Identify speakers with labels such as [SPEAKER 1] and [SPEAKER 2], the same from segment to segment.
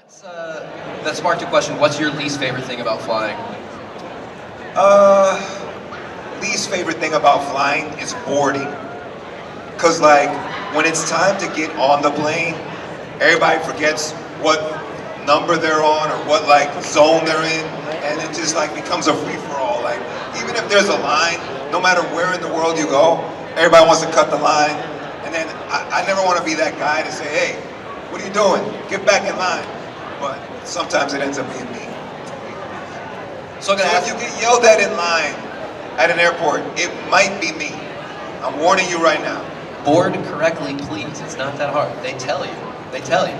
[SPEAKER 1] That sparked a question. What's your least favorite thing about flying?
[SPEAKER 2] Uh, Least favorite thing about flying is boarding. Cause like when it's time to get on the plane, everybody forgets what number they're on or what like zone they're in, and it just like becomes a free for all. Like even if there's a line, no matter where in the world you go, everybody wants to cut the line, and then I never want to be that guy to say, hey, what are you doing? Get back in line. But sometimes it ends up being me.
[SPEAKER 1] So I'm
[SPEAKER 2] So
[SPEAKER 1] gonna
[SPEAKER 2] if
[SPEAKER 1] ask
[SPEAKER 2] you get yelled at in line at an airport, it might be me. I'm warning you right now.
[SPEAKER 1] board correctly, please. It's not that hard. They tell you. They tell you.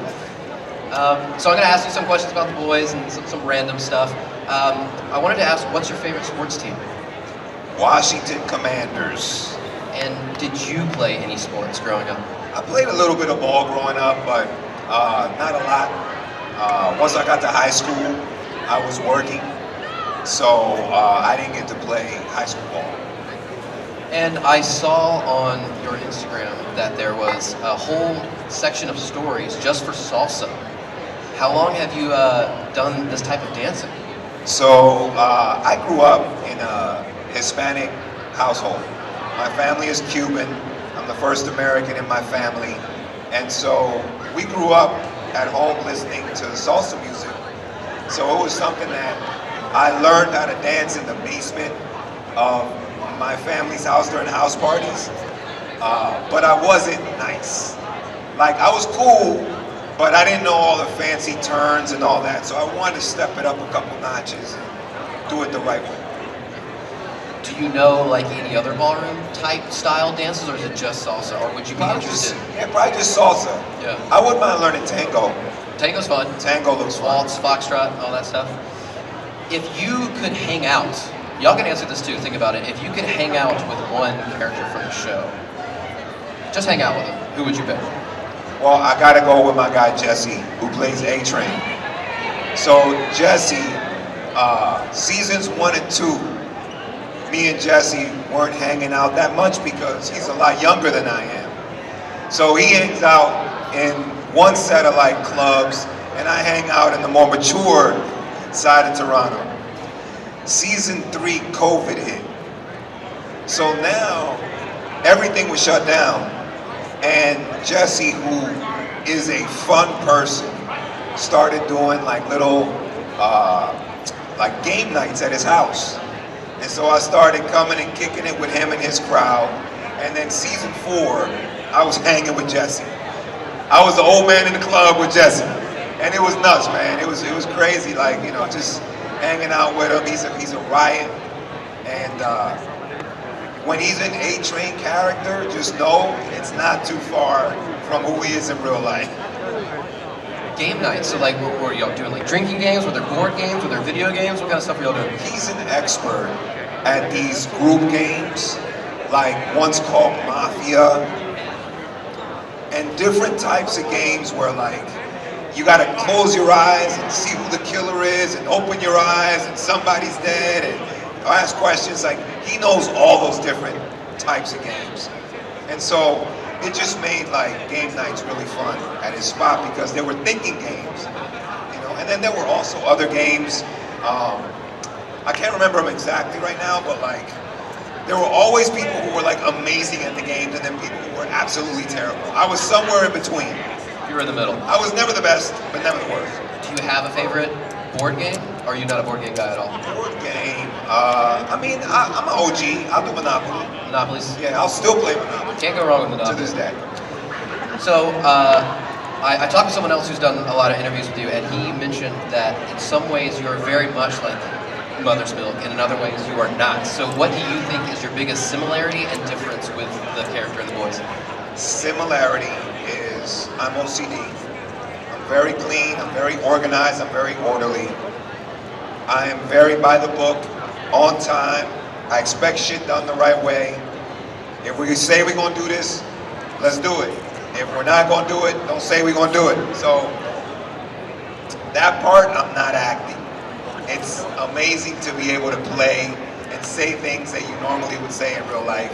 [SPEAKER 1] So I'm gonna ask you some questions about the boys and some random stuff. I wanted to ask, what's your favorite sports team?
[SPEAKER 2] Washington Commanders.
[SPEAKER 1] And did you play any sports growing up?
[SPEAKER 2] I played a little bit of ball growing up, but not a lot. Once I got to high school, I was working, so I didn't get to play high school ball.
[SPEAKER 1] And I saw on your Instagram that there was a whole section of stories just for salsa. How long have you done this type of dancing?
[SPEAKER 2] So I grew up in a Hispanic household. My family is Cuban. I'm the first American in my family. And so we grew up at home listening to salsa music. So it was something that I learned how to dance in the basement of my family's house during house parties. But I wasn't nice. Like I was cool, but I didn't know all the fancy turns and all that. So I wanted to step it up a couple notches and do it the right way.
[SPEAKER 1] Do you know like any other ballroom type style dances, or is it just salsa, or would you be interested?
[SPEAKER 2] Probably just salsa.
[SPEAKER 1] Yeah.
[SPEAKER 2] I wouldn't mind learning tango.
[SPEAKER 1] Tango's fun.
[SPEAKER 2] Tango looks fun.
[SPEAKER 1] Waltz, foxtrot, all that stuff. If you could hang out, y'all can answer this too, think about it. If you could hang out with one character from the show, just hang out with him, who would you pick?
[SPEAKER 2] Well, I gotta go with my guy Jesse, who plays A-Train. So Jesse, seasons 1 and 2, me and Jesse weren't hanging out that much because he's a lot younger than I am. So he hangs out in one set of like clubs, and I hang out in the more mature side of Toronto. Season 3, COVID hit. So now everything was shut down, and Jesse, who is a fun person, started doing like little like game nights at his house. And so I started coming and kicking it with him and his crowd. And then season 4, I was hanging with Jesse. I was the old man in the club with Jesse. And it was nuts, man. It was crazy, like, you know, just hanging out with him. He's a riot. And when he's an A-Train character, just know it's not too far from who he is in real life.
[SPEAKER 1] Game nights, so like what were y'all doing? Like drinking games? Were there board games? Were there video games? What kind of stuff were y'all doing?
[SPEAKER 2] He's an expert at these group games, like one's called Mafia, and different types of games where like you gotta close your eyes and see who the killer is, and open your eyes and somebody's dead, and ask questions. Like he knows all those different types of games, and so it just made like game nights really fun at his spot because they were thinking games, you know. And then there were also other games. I can't remember them exactly right now, but like there were always people who were like amazing at the games, and then people who were absolutely terrible. I was somewhere in between.
[SPEAKER 1] You were in the middle.
[SPEAKER 2] I was never the best, but never the worst.
[SPEAKER 1] Do you have a favorite board game? Or are you not a board game guy at all?
[SPEAKER 2] Board game. I mean, I'm an OG. I'll do Monopoly.
[SPEAKER 1] Monopolies?
[SPEAKER 2] Yeah, I'll still play Monopoly
[SPEAKER 1] Can't go wrong with
[SPEAKER 2] to
[SPEAKER 1] Monopoly.
[SPEAKER 2] this day.
[SPEAKER 1] So, I talked to someone else who's done a lot of interviews with you, and he mentioned that in some ways you're very much like Mother's Milk, and in other ways you are not. So what do you think is your biggest similarity and difference with the character in The Boys?
[SPEAKER 2] Similarity is I'm OCD. I'm very clean, I'm very organized, I'm very orderly. I am very by the book, on time. I expect shit done the right way. If we say we're gonna do this, let's do it. If we're not gonna do it, don't say we're gonna do it. So that part, I'm not acting. It's amazing to be able to play and say things that you normally would say in real life.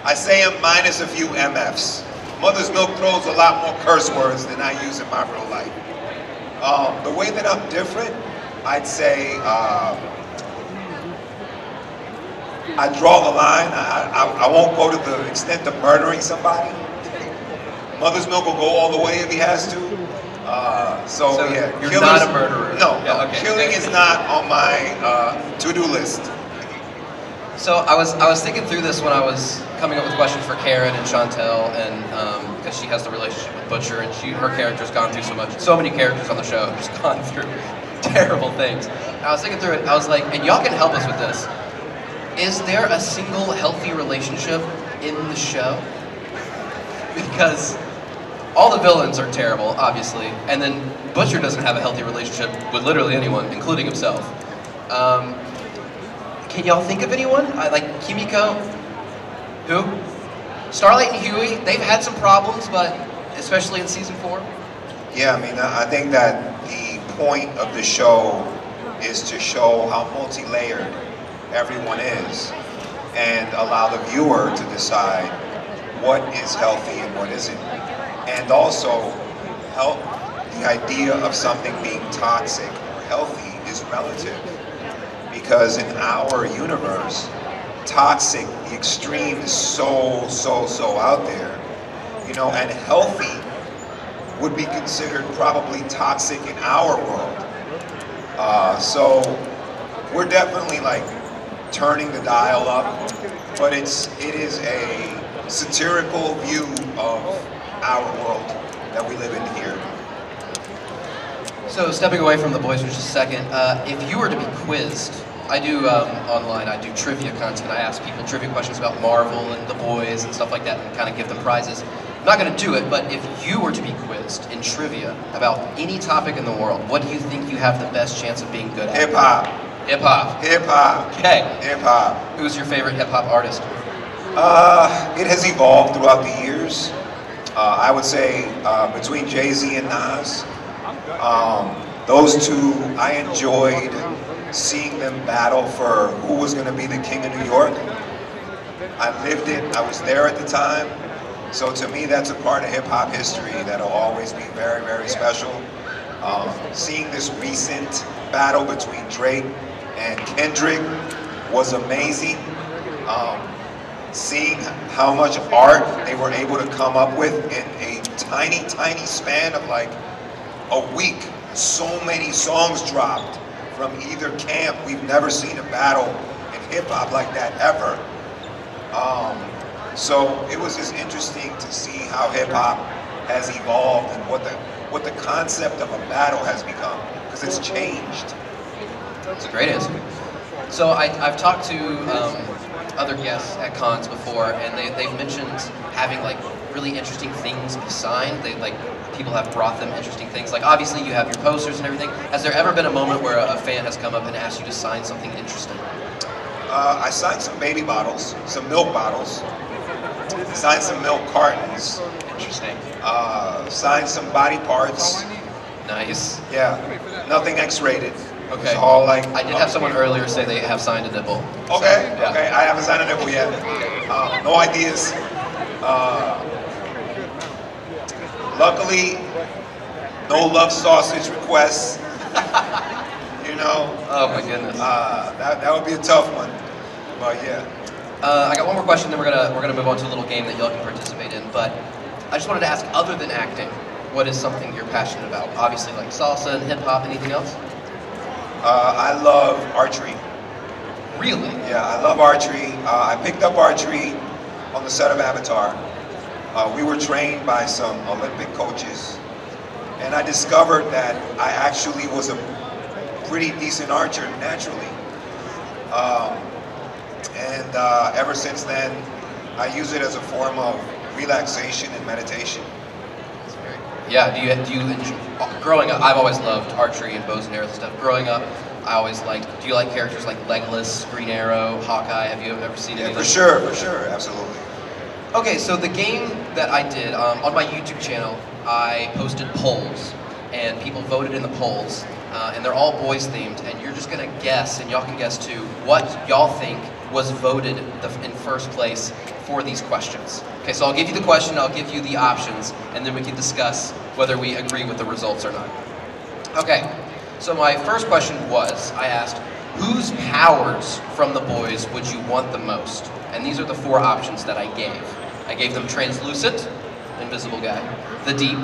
[SPEAKER 2] I say them minus a few MFs. Mother's Milk throws a lot more curse words than I use in my real life. The way that I'm different, I'd say I draw the line. I won't go to the extent of murdering somebody. Mother's Milk will go all the way if he has to. So yeah,
[SPEAKER 1] you're not a murderer.
[SPEAKER 2] No,
[SPEAKER 1] Yeah, okay.
[SPEAKER 2] killing is not on my to-do list.
[SPEAKER 1] So I was thinking through this when I was coming up with questions for Karen and Chantel, and because she has the relationship with Butcher, and her character's gone through so many characters on the show have just gone through terrible things. And I was thinking through it. I was like, and y'all can help us with this. Is there a single healthy relationship in the show? Because all the villains are terrible, obviously, and then Butcher doesn't have a healthy relationship with literally anyone, including himself. Can y'all think of anyone? Like Kimiko? Who? Starlight and Huey, they've had some problems, but especially in season 4.
[SPEAKER 2] Yeah, I mean, I think that the point of the show is to show how multi-layered everyone is and allow the viewer to decide what is healthy and what isn't. And also help the idea of something being toxic or healthy is relative. Because in our universe, toxic, the extreme is so out there, you know, and healthy would be considered probably toxic in our world. So we're definitely like turning the dial up, but it is a satirical view of our world that we live in here.
[SPEAKER 1] So stepping away from the boys for just a second, if you were to be quizzed, I do online, I do trivia content. I ask people trivia questions about Marvel and the boys and stuff like that and kind of give them prizes. I'm not going to do it, but if you were to be quizzed in trivia about any topic in the world, what do you think you have the best chance of being good at?
[SPEAKER 2] Hip hop.
[SPEAKER 1] Hip hop.
[SPEAKER 2] Hip hop.
[SPEAKER 1] Okay.
[SPEAKER 2] Hip hop.
[SPEAKER 1] Who's your favorite hip hop artist?
[SPEAKER 2] It has evolved throughout the years. I would say between Jay-Z and Nas, those two, I enjoyed seeing them battle for who was going to be the king of New York. I lived it. I was there at the time. So to me, that's a part of hip-hop history that'll always be very special. Seeing this recent battle between Drake and Kendrick was amazing. Seeing how much art they were able to come up with in a tiny span of like a week. So many songs dropped from either camp. We've never seen a battle in hip-hop like that ever. So it was just interesting to see how hip-hop has evolved and what the concept of a battle has become, because it's changed.
[SPEAKER 1] That's a great answer. So I've talked to other guests at cons before, and they've mentioned having like really interesting things be signed. People have brought them interesting things. Like obviously you have your posters and everything. Has there ever been a moment where a fan has come up and asked you to sign something interesting?
[SPEAKER 2] I signed some baby bottles, some milk bottles. Signed some milk cartons.
[SPEAKER 1] Interesting.
[SPEAKER 2] Signed some body parts.
[SPEAKER 1] Nice.
[SPEAKER 2] Yeah, nothing X-rated.
[SPEAKER 1] Okay.
[SPEAKER 2] It's all like.
[SPEAKER 1] I did have someone earlier say they have signed a nipple.
[SPEAKER 2] Okay.
[SPEAKER 1] So, yeah.
[SPEAKER 2] Okay. I haven't signed a nipple yet. No ideas. Luckily, no love sausage requests. You know.
[SPEAKER 1] Oh my goodness.
[SPEAKER 2] That would be a tough one. But yeah.
[SPEAKER 1] I got one more question, then we're gonna move on to a little game that y'all can participate in. But I just wanted to ask, other than acting, what is something you're passionate about? Obviously, like salsa and hip hop. Anything else?
[SPEAKER 2] I love archery.
[SPEAKER 1] Really?
[SPEAKER 2] Yeah, I love archery. I picked up archery on the set of Avatar. We were trained by some Olympic coaches, and I discovered that I actually was a pretty decent archer naturally. And ever since then, I use it as a form of relaxation and meditation.
[SPEAKER 1] Yeah, do you enjoy, growing up, I've always loved archery and bows and arrows and stuff. Growing up, I always liked, do you like characters like Legolas, Green Arrow, Hawkeye? Have you ever seen any of
[SPEAKER 2] For
[SPEAKER 1] those?
[SPEAKER 2] sure, absolutely.
[SPEAKER 1] Okay, so the game that I did, on my YouTube channel, I posted polls, and people voted in the polls, and they're all boys themed, and you're just gonna guess, and y'all can guess too, what y'all think was voted in first place for these questions. Okay, so I'll give you the question, I'll give you the options, and then we can discuss whether we agree with the results or not. Okay, so my first question was, I asked, whose powers from the boys would you want the most? And these are the 4 options that I gave. I gave them translucent, invisible guy, the deep,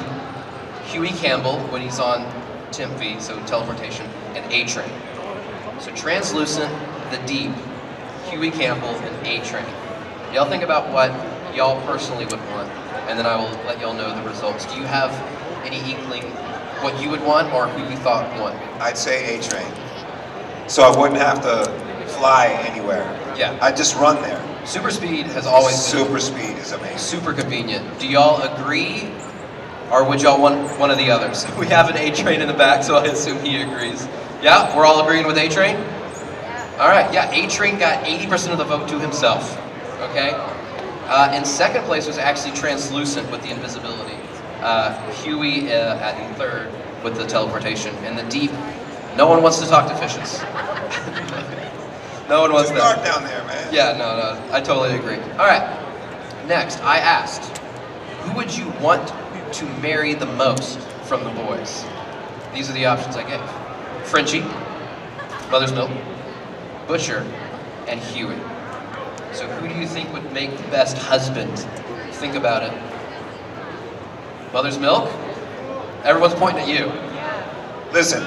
[SPEAKER 1] Huey Campbell when he's on Temp V, so teleportation, and A-Train. So translucent, the deep, Huey Campbell, and A-Train. Y'all think about what y'all personally would want, and then I will let y'all know the results. Do you have any inkling what you would want or who you thought won?
[SPEAKER 2] I'd say A-Train. So I wouldn't have to fly anywhere.
[SPEAKER 1] Yeah.
[SPEAKER 2] I'd just run there.
[SPEAKER 1] Super speed has always been
[SPEAKER 2] Super speed is amazing.
[SPEAKER 1] super convenient. Do y'all agree, or would y'all want one of the others? We have an A-Train in the back, so I assume he agrees. Yeah, we're all agreeing with A-Train? All right, yeah, A-Train got 80% of the vote to himself, okay? In second place was actually translucent with the invisibility. Huey in third with the teleportation. And the deep, no one wants to talk to fishes. No one wants
[SPEAKER 2] Too
[SPEAKER 1] that.
[SPEAKER 2] dark down there, man.
[SPEAKER 1] Yeah, no, I totally agree. All right, next, I asked, who would you want to marry the most from the boys? These are the options I gave. Frenchie, Mother's Milk, Butcher, and Huey. So who do you think would make the best husband? Think about it. Mother's Milk? Everyone's pointing at you.
[SPEAKER 2] Listen,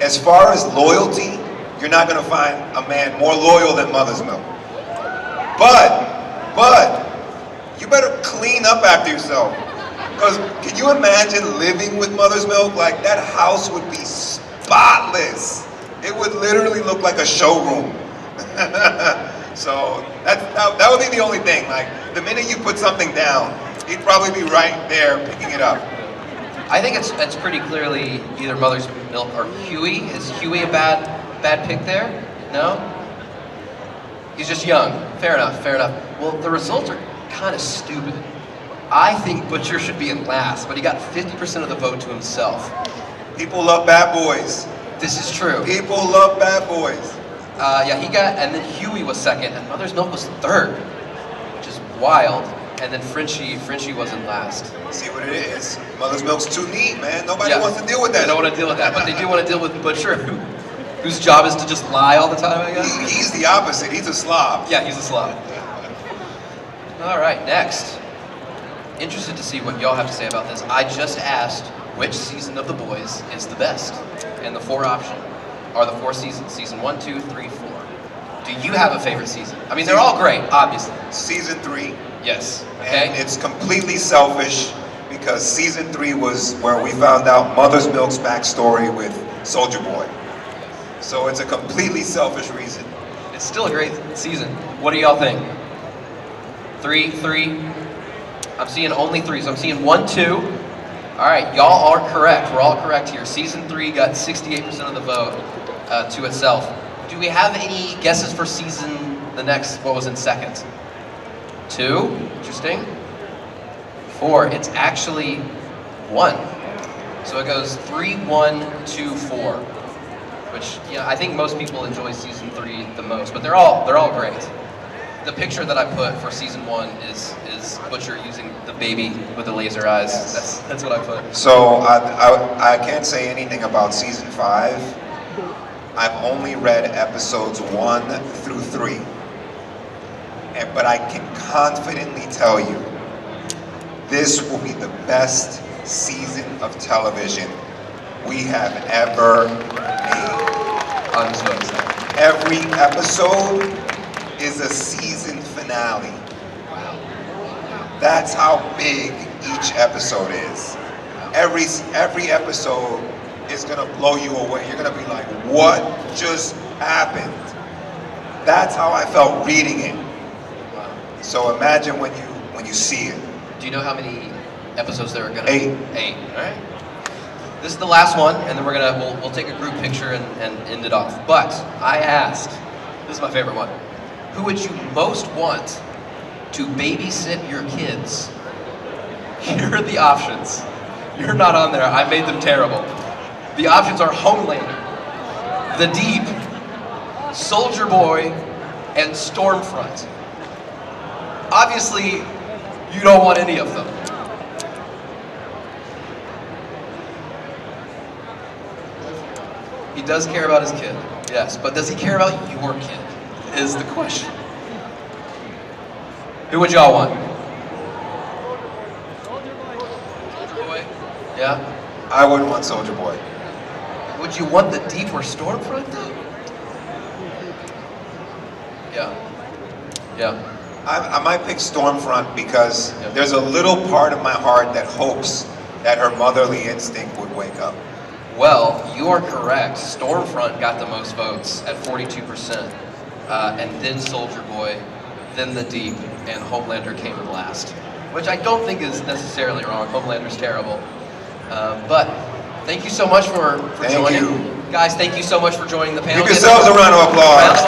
[SPEAKER 2] as far as loyalty, you're not gonna find a man more loyal than Mother's Milk. But, you better clean up after yourself. Because can you imagine living with Mother's Milk? Like, that house would be spotless. It would literally look like a showroom. So that would be the only thing. Like, the minute you put something down, he'd probably be right there picking it up.
[SPEAKER 1] I think it's pretty clearly either Mother's Milk or Huey. Is Huey a bad pick there? No? He's just young. Fair enough. Well, the results are kind of stupid. I think Butcher should be in last, but he got 50% of the vote to himself.
[SPEAKER 2] People love bad boys.
[SPEAKER 1] This is true.
[SPEAKER 2] People love bad boys.
[SPEAKER 1] Yeah, he got, and then Huey was second, and Mother's Milk was third, which is wild. And then Frenchie wasn't last.
[SPEAKER 2] See what it is? Mother's Milk's too neat, man. Nobody
[SPEAKER 1] Yeah.
[SPEAKER 2] wants to deal with that.
[SPEAKER 1] They don't want to deal with that, but they do want to deal with Butcher, whose job is to just lie all the time, I guess.
[SPEAKER 2] He's the opposite. He's a slob.
[SPEAKER 1] Yeah, he's a slob. All right, next. Interested to see what y'all have to say about this. I just asked which season of The Boys is the best, and the 4 options are the 4 seasons: season 1, 2, 3, 4. Do you have a favorite season? I mean, they're all great, obviously.
[SPEAKER 2] Season 3.
[SPEAKER 1] Yes.
[SPEAKER 2] And
[SPEAKER 1] Okay.
[SPEAKER 2] it's completely selfish because season 3 was where we found out Mother's Milk's backstory with Soldier Boy. So it's a completely selfish reason.
[SPEAKER 1] It's still a great season. What do y'all think? 3. I'm seeing only 3, so I'm seeing 1, 2. All right, y'all are correct. We're all correct here. Season 3 got 68% of the vote to itself. Do we have any guesses for the next, what was in second? 2, interesting. 4, it's actually 1. So it goes 3, 1, 2, 4. Which, I think most people enjoy season 3 the most, but they're all great. The picture that I put for season 1 is Butcher using the baby with the laser eyes. That's what I put.
[SPEAKER 2] So I can't say anything about season 5. I've only read episodes 1 through 3. But I can confidently tell you, this will be the best season of television we have ever made.
[SPEAKER 1] I'm so excited.
[SPEAKER 2] Every episode is a season finale.
[SPEAKER 1] Wow.
[SPEAKER 2] That's how big each episode is. Every episode is gonna blow you away. You're gonna be like, what just happened? That's how I felt reading it.
[SPEAKER 1] Wow.
[SPEAKER 2] So imagine when you see it.
[SPEAKER 1] Do you know how many episodes there are gonna
[SPEAKER 2] 8.
[SPEAKER 1] be? 8. All right. This is the last one, and then we'll take a group picture and end it off. But I asked, this is my favorite one, who would you most want to babysit your kids? Here are the options. You're not on there. I made them terrible. The options are Homelander, The Deep, Soldier Boy, and Stormfront. Obviously, you don't want any of them. He does care about his kid, yes. But does he care about your kid? Is the question. Who would y'all want? Soldier Boy? Yeah?
[SPEAKER 2] I wouldn't want Soldier Boy.
[SPEAKER 1] Would you want the Deep or Stormfront though? Yeah. Yeah.
[SPEAKER 2] I might pick Stormfront because there's a little part of my heart that hopes that her motherly instinct would wake up.
[SPEAKER 1] Well, you are correct. Stormfront got the most votes at 42%. And then Soldier Boy, then the Deep, and Homelander came in last. Which I don't think is necessarily wrong. Homelander's terrible. But thank you so much for joining.
[SPEAKER 2] You.
[SPEAKER 1] Guys, thank you so much for joining the panel.
[SPEAKER 2] Give yourselves a round of applause.